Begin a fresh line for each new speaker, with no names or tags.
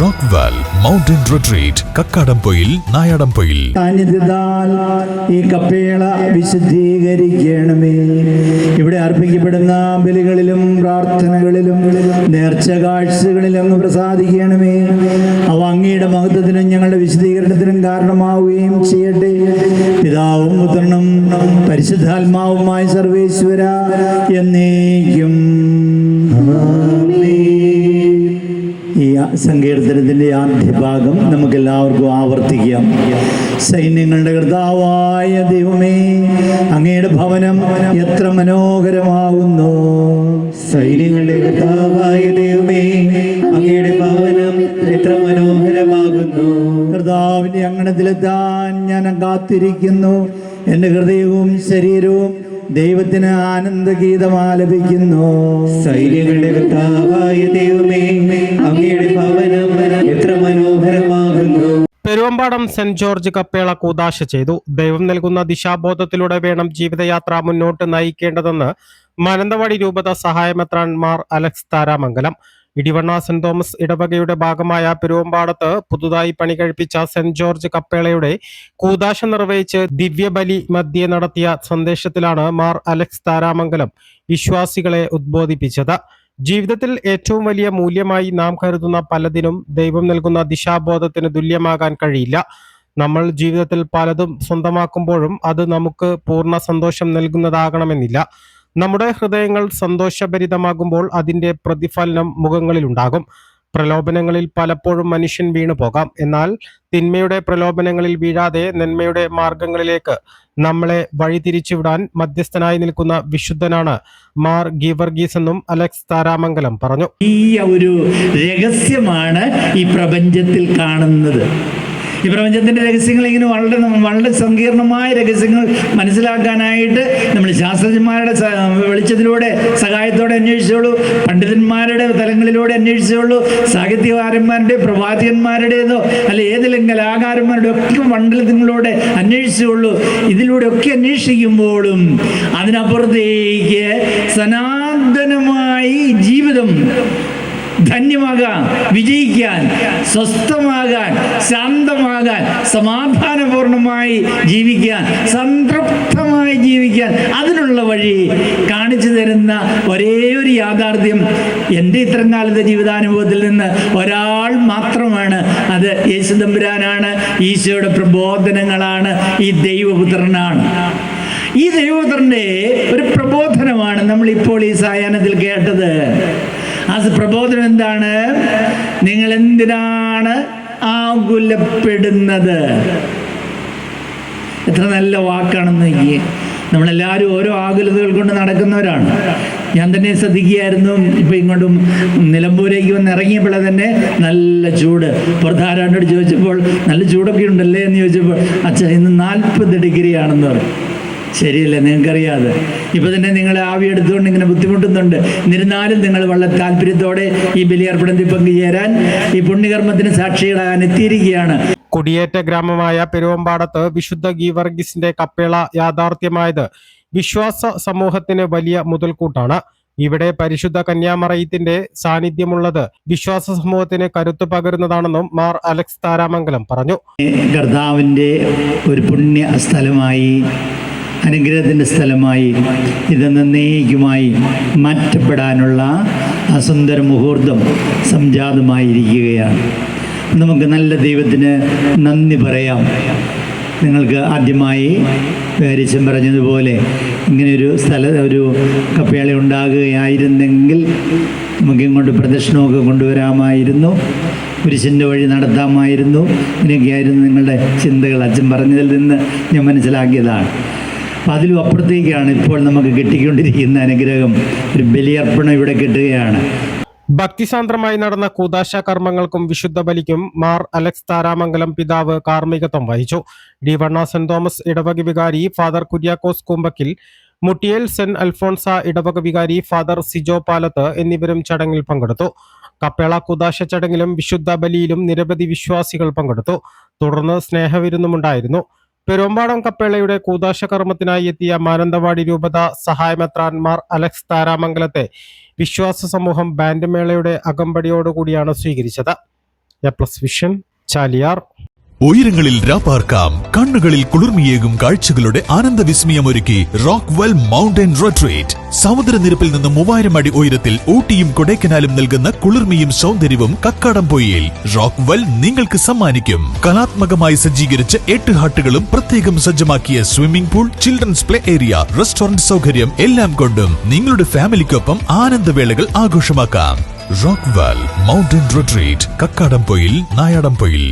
Rockwell mountain retreat, Kakkadampoyil, Nayadampoyil.
സാന്നിധ്യത്താൽ ഈ കപ്പേള വിശുദ്ധീകരിക്കണമേ. ഇവിടെ അർപ്പിക്കപ്പെടുന്ന ബലികളിലും പ്രാർത്ഥനകളിലും നേർച്ച കാഴ്ചകളിലും പ്രസാദിക്കണമേ. അവ അങ്ങയുടെ മഹത്വത്തിനും ഞങ്ങളുടെ വിശുദ്ധീകരണത്തിനും കാരണമാവുകയും ചെയ്യട്ടെ. പിതാവും പുത്രനും പരിശുദ്ധാത്മാവുമായ സർവേശ്വര എന്നേക്കും. ഈ സങ്കീർത്തനത്തിൻ്റെ ആദ്യ ഭാഗം നമുക്കെല്ലാവർക്കും ആവർത്തിക്കാം. സൈന്യങ്ങളുടെ കർത്താവായ ദൈവമേ, അങ്ങയുടെ ഭവനം എത്ര മനോഹരമാകുന്നു.
സൈന്യങ്ങളുടെ കർത്താവായ ദൈവമേ, അങ്ങയുടെ ഭവനം എത്ര മനോഹരമാകുന്നു.
കർത്താവിൻ്റെ അങ്കണത്തിലെത്താൻ ഞാൻ കാത്തിരിക്കുന്നു. എൻ്റെ ഹൃദയവും ശരീരവും ദൈവത്തിന് ആനന്ദഗീതം ആലപിക്കുന്നു.
സൈന്യങ്ങളുടെ കർത്താവായ ദൈവമേ, അങ്ങയുടെ ഭവനം എത്ര മനോഹരമാകുന്നു.
പെരുവമ്പാടം സെന്റ് ജോർജ് കപ്പേള കൂദാശ ചെയ്തു. ദൈവം നൽകുന്ന ദിശാബോധത്തിലൂടെ വേണം ജീവിതയാത്ര മുന്നോട്ട് നയിക്കേണ്ടതെന്ന് മാനന്തവാടി രൂപത സഹായമെത്രാൻ Mar Alex Tharamangalam. Edivanna saint Thomas ഇടവകയുടെ ഭാഗമായ പെരുവമ്പാടത്ത് പുതുതായി പണി കഴിപ്പിച്ച സെന്റ് ജോർജ് കപ്പേളയുടെ കൂദാശ നിർവഹിച്ച് ദിവ്യബലി മധ്യേ നടത്തിയ സന്ദേശത്തിലാണ് മാർ അലക്സ് താരാമംഗലം വിശ്വാസികളെ ഉദ്ബോധിപ്പിച്ചത്. ജീവിതത്തിൽ ഏറ്റവും വലിയ മൂല്യമായി നാം കരുതുന്ന പലതിനും ദൈവം നൽകുന്ന ദിശാബോധത്തിന് തുല്യമാകാൻ കഴിയില്ല. നമ്മൾ ജീവിതത്തിൽ പലതും സ്വന്തമാക്കുമ്പോഴും അത് നമുക്ക് പൂർണ്ണ സന്തോഷം നൽകുന്നതാകണമെന്നില്ല. നമ്മുടെ ഹൃദയങ്ങൾ സന്തോഷഭരിതമാകുമ്പോൾ അതിൻ്റെ പ്രതിഫലനം മുഖങ്ങളിലുണ്ടാകും. പ്രലോഭനങ്ങളിൽ പലപ്പോഴും മനുഷ്യൻ വീണു പോകാം. എന്നാൽ തിന്മയുടെ പ്രലോഭനങ്ങളിൽ വീഴാതെ നന്മയുടെ മാർഗങ്ങളിലേക്ക് നമ്മളെ വഴിതിരിച്ചുവിടാൻ മധ്യസ്ഥനായി നിൽക്കുന്ന വിശുദ്ധനാണ് മാർ ഗീവർഗീസ് എന്നും അലക്സ് താരാമംഗലം പറഞ്ഞു.
ഈ ഒരു രഹസ്യമാണ് ഈ പ്രപഞ്ചത്തിൽ കാണുന്നത്. ഈ പ്രപഞ്ചത്തിൻ്റെ രഹസ്യങ്ങൾ ഇങ്ങനെ വളരെ സങ്കീർണമായ രഹസ്യങ്ങൾ മനസ്സിലാക്കാനായിട്ട് നമ്മൾ ശാസ്ത്രജ്ഞന്മാരുടെ വെളിച്ചത്തിലൂടെ സഹായത്തോടെ അന്വേഷിച്ചോളൂ, പണ്ഡിതന്മാരുടെ തലങ്ങളിലൂടെ അന്വേഷിച്ചോളൂ, സാഹിത്യകാരന്മാരുടെ പ്രവാചകന്മാരുടേതോ അല്ല ഏതെങ്കിലും കലാകാരന്മാരുടെ ഒക്കെ മണ്ഡലത്തിലൂടെ അന്വേഷിച്ചോളൂ. ഇതിലൂടെ ഒക്കെ അന്വേഷിക്കുമ്പോഴും അതിനപ്പുറത്തേക്ക് സനാതനമായി ജീവിതം ധന്യമാകാൻ, വിജയിക്കാൻ, സ്വസ്ഥമാകാൻ, ശാന്തമാകാൻ, സമാധാനപൂർണമായി ജീവിക്കാൻ, സംതൃപ്തമായി ജീവിക്കാൻ അതിനുള്ള വഴി കാണിച്ചു തരുന്ന ഒരേ ഒരു യാഥാർത്ഥ്യം എൻ്റെ ഇത്തരം കാലത്തെ ജീവിതാനുഭവത്തിൽ നിന്ന് ഒരാൾ മാത്രമാണ്. അത് യേശു തമ്പുരാനാണ്, ഈശോയുടെ പ്രബോധനങ്ങളാണ്, ഈ ദൈവപുത്രനാണ്. ഈ ദൈവപുത്രൻ്റെ ഒരു പ്രബോധനമാണ് നമ്മളിപ്പോൾ ഈ സായാഹ്നത്തിൽ കേട്ടത്. ആ പ്രബോധനം എന്താണ്? നിങ്ങൾ എന്തിനാണ് ആകുലപ്പെടുന്നത്? എത്ര നല്ല വാക്കാണെന്ന് നോക്കിയേ. നമ്മളെല്ലാവരും ഓരോ ആകുലതകൾ കൊണ്ട് നടക്കുന്നവരാണ്. ഞാൻ തന്നെ ശ്രദ്ധിക്കുകയായിരുന്നു. ഇപ്പം ഇങ്ങോട്ടും നിലമ്പൂരേക്ക് വന്ന് ഇറങ്ങിയപ്പോഴേ തന്നെ നല്ല ചൂട്. പുറത്താരാണ്ടോട് ചോദിച്ചപ്പോൾ നല്ല ചൂടൊക്കെ ഉണ്ടല്ലേ എന്ന് ചോദിച്ചപ്പോൾ അച്ഛാ ഇന്ന് 40 ഡിഗ്രിയാണെന്ന് പറയും. ശരിയല്ലേ? നിങ്ങൾക്കറിയാതെ ഇപ്പം തന്നെ നിങ്ങൾ ആവി എടുത്തുകൊണ്ട് ഇങ്ങനെ ബുദ്ധിമുട്ടുന്നുണ്ട്. എന്നിരുന്നാലും നിങ്ങൾ വളരെ താല്പര്യത്തോടെ ഈ ബലിയർപ്പണത്തിൽ പങ്കുചേരാൻ, ഈ പുണ്യകർമ്മത്തിന് സാക്ഷികളാകാൻ എത്തിയിരിക്കുകയാണ്.
കുടിയേറ്റ ഗ്രാമമായ പെരുവമ്പാടത്ത് വിശുദ്ധ ഗീവർഗീസിന്റെ കപ്പേള യാഥാർത്ഥ്യമായത് വിശ്വാസ സമൂഹത്തിന് വലിയ മുതൽക്കൂട്ടാണ്. ഇവിടെ പരിശുദ്ധ കന്യാമറയത്തിന്റെ സാന്നിധ്യമുള്ളത് വിശ്വാസ സമൂഹത്തിന് കരുത്തു പകരുന്നതാണെന്നും മാർ അലക്സ് താരാമംഗലം പറഞ്ഞു.
കർത്താവിൻ്റെ ഒരു പുണ്യ സ്ഥലമായി, അനുഗ്രഹത്തിൻ്റെ സ്ഥലമായി ഇത് എന്നേക്കുമായി മാറ്റപ്പെടാനുള്ള അസുന്ദര മുഹൂർത്തം സംജാതമായിരിക്കുകയാണ്. നമുക്ക് നല്ല ദൈവത്തിന് നന്ദി പറയാം. നിങ്ങൾക്ക് ആദ്യമായി ഹരിച്ചൻ പറഞ്ഞതുപോലെ ഇങ്ങനെയൊരു ഒരു കപ്പേള ഉണ്ടാകുകയായിരുന്നെങ്കിൽ നമുക്ക് ഇങ്ങോട്ട് പ്രദക്ഷിണമൊക്കെ കൊണ്ടുവരാമായിരുന്നു, കുരിശിൻ്റെ വഴി നടത്താമായിരുന്നു. ഇങ്ങനെയൊക്കെയായിരുന്നു നിങ്ങളുടെ ചിന്തകൾ. അച്ഛൻ പറഞ്ഞതിൽ നിന്ന് ഞാൻ മനസ്സിലാക്കിയതാണ്. അപ്പം അതിലും അപ്പുറത്തേക്കാണ് ഇപ്പോൾ നമുക്ക് കിട്ടിക്കൊണ്ടിരിക്കുന്ന അനുഗ്രഹം. ഒരു ബലിയർപ്പണം ഇവിടെ കിട്ടുകയാണ്.
ഭക്തിസാന്ദ്രമായി നടന്ന കൂദാശ കർമ്മങ്ങൾക്കും വിശുദ്ധ ബലിക്കും മാർ അലക്സ് താരാമംഗലം പിതാവ് കാർമ്മികത്വം വഹിച്ചു. ഡിവണ്ണ സെന്റ് തോമസ് ഇടവക വികാരി ഫാദർ കുര്യാക്കോസ് കുമ്പക്കിൽ, മുട്ടിയേൽ സെന്റ് അൽഫോൺസ ഇടവക വികാരി ഫാദർ സിജോ പാലത്ത് എന്നിവരും ചടങ്ങിൽ പങ്കെടുത്തു. കപ്പേള കൂദാശ ചടങ്ങിലും വിശുദ്ധ ബലിയിലും നിരവധി വിശ്വാസികൾ പങ്കെടുത്തു. തുടർന്ന് സ്നേഹവിരുന്നുമുണ്ടായിരുന്നു. പെരുവമ്പാടം കപ്പേളയുടെ കൂദാശ കർമ്മത്തിനായി എത്തിയ മാനന്തവാടി രൂപത സഹായമെത്രാൻ മാർ അലക്സ് താരാമംഗലത്തെ വിശ്വാസ സമൂഹം ബാൻഡ് മേളയുടെ അകമ്പടിയോടുകൂടിയാണ് സ്വീകരിച്ചത്. വിഷൻ, ചാലിയാർ.
ഉയരങ്ങളിൽ രാപ്പാർക്കാം, കണ്ണുകളിൽ കുളിർമിയേകും കാഴ്ചകളുടെ ആനന്ദവിസ്മയമൊരുക്കി റോക്ക്വെൽ മൗണ്ടൻ റിട്രീറ്റ്. സമുദ്രനിരപ്പിൽ നിന്ന് 3000 അടി ഉയരത്തിൽ ഊട്ടിയും കൊടൈക്കനാലും നൽകുന്ന കുളിർമയും സൗന്ദര്യവും കക്കാടംപൊയിലിൽ റോക്ക്വെൽ നിങ്ങൾക്ക് സമ്മാനിക്കും. കലാത്മകമായി സജ്ജീകരിച്ച 8 ഹട്ടുകളും പ്രത്യേകം സജ്ജമാക്കിയ swimming pool, children's play area, restaurant സൗകര്യം എല്ലാം കൊണ്ടും നിങ്ങളുടെ ഫാമിലിക്കൊപ്പം ആനന്ദവേളകൾ ആഘോഷമാക്കാം. Rockwell mountain retreat, Kakkadampoyil, Nayadampoyil.